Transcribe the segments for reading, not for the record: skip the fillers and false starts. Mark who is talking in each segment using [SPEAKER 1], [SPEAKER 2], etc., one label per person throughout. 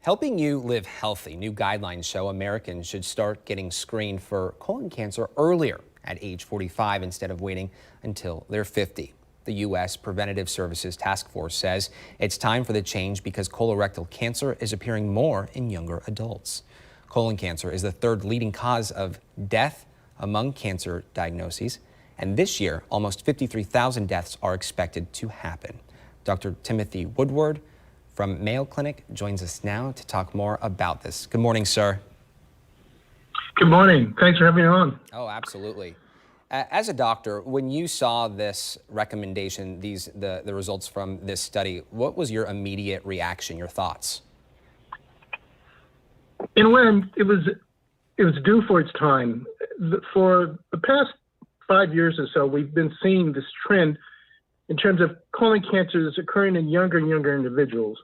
[SPEAKER 1] Helping you live healthy, new guidelines show Americans should start getting screened for colon cancer earlier at age 45 instead of waiting until they're 50. The U.S. Preventative Services Task Force says it's time for the change because colorectal cancer is appearing more in younger adults. Colon cancer is the third leading cause of death among cancer diagnoses, and this year, almost 53,000 deaths are expected to happen. Dr. Timothy Woodward from Mayo Clinic joins us now to talk more about this. Good morning, sir.
[SPEAKER 2] Good morning. Thanks for having me on.
[SPEAKER 1] Oh, absolutely. As a doctor, when you saw this recommendation, the results from this study, what was your immediate reaction, your thoughts?
[SPEAKER 2] In a way, it was due for its time. For the past 5 years or so, we've been seeing this trend in terms of colon cancers occurring in younger and younger individuals.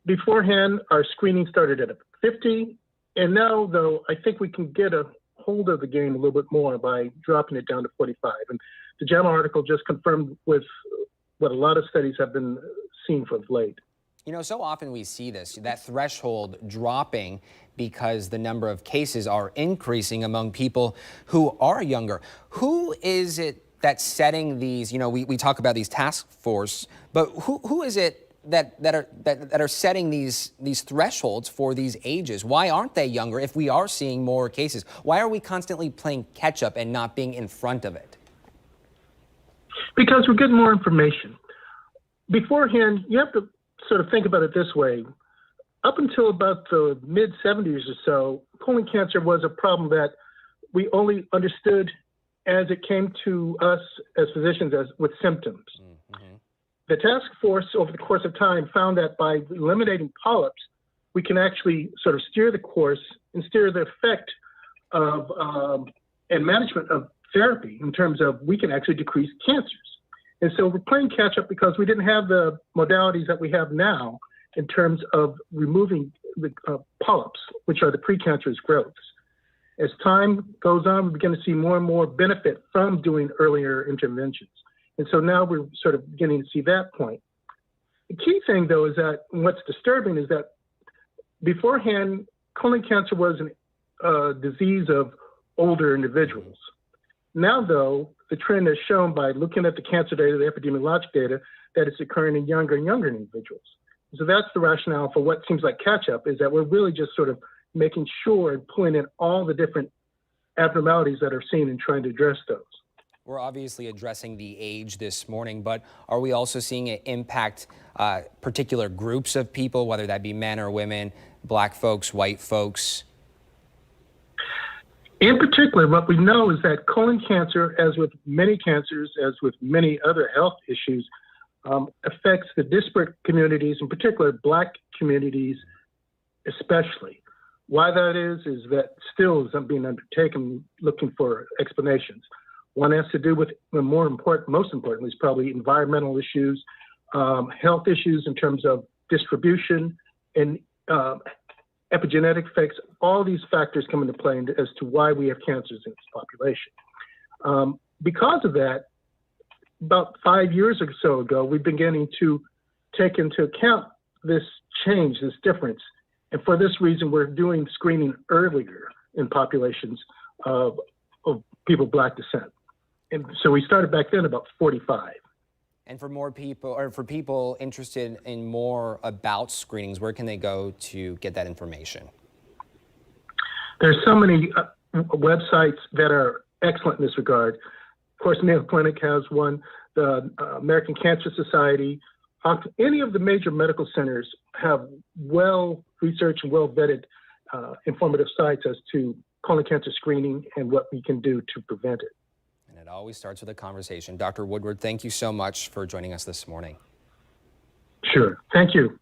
[SPEAKER 2] Beforehand, our screening started at 50, and now, though, I think we can get a hold of the game a little bit more by dropping it down to 45. And the JAMA article just confirmed with what a lot of studies have been seen of late.
[SPEAKER 1] You know, so often we see that threshold dropping because the number of cases are increasing among people who are younger. Who is it that's setting these, you know, we talk about these task force, but who is it that are setting these thresholds for these ages? Why aren't they younger if we are seeing more cases? Why are we constantly playing catch up and not being in front of it?
[SPEAKER 2] Because we're getting more information. Beforehand, you have to sort of think about it this way. Up until about the mid-70s or so, colon cancer was a problem that we only understood as it came to us as physicians with symptoms. Mm-hmm. The task force over the course of time found that by eliminating polyps, we can actually sort of steer the course and steer the effect of and management of therapy in terms of we can actually decrease cancers. And so we're playing catch up because we didn't have the modalities that we have now in terms of removing the polyps, which are the precancerous growths. As time goes on, we begin to see more and more benefit from doing earlier interventions. And so now we're sort of beginning to see that point. The key thing, though, is that what's disturbing is that beforehand, colon cancer was a disease of older individuals. Now, though, the trend is shown by looking at the cancer data, the epidemiologic data, that it's occurring in younger and younger individuals. So that's the rationale for what seems like catch-up, is that we're really just sort of making sure and pulling in all the different abnormalities that are seen and trying to address those.
[SPEAKER 1] We're obviously addressing the age this morning, but are we also seeing it impact particular groups of people, whether that be men or women, black folks, white folks?
[SPEAKER 2] In particular, what we know is that colon cancer, as with many cancers, as with many other health issues, affects the disparate communities, in particular black communities especially. Why that is that still is being undertaken, looking for explanations. One has to do with, most importantly, is probably environmental issues, health issues in terms of distribution, and epigenetic effects. All these factors come into play as to why we have cancers in this population. Because of that, about 5 years or so ago, we're beginning to take into account this change, this difference. And for this reason, we're doing screening earlier in populations of people of Black descent. And so we started back then about 45.
[SPEAKER 1] And for more people, or for people interested in more about screenings, where can they go to get that information?
[SPEAKER 2] There's so many websites that are excellent in this regard. Of course, Mayo Clinic has one, the American Cancer Society. Any of the major medical centers have well-researched and well-vetted informative sites as to colon cancer screening and what we can do to prevent it.
[SPEAKER 1] And it always starts with a conversation. Dr. Woodward, thank you so much for joining us this morning.
[SPEAKER 2] Sure. Thank you.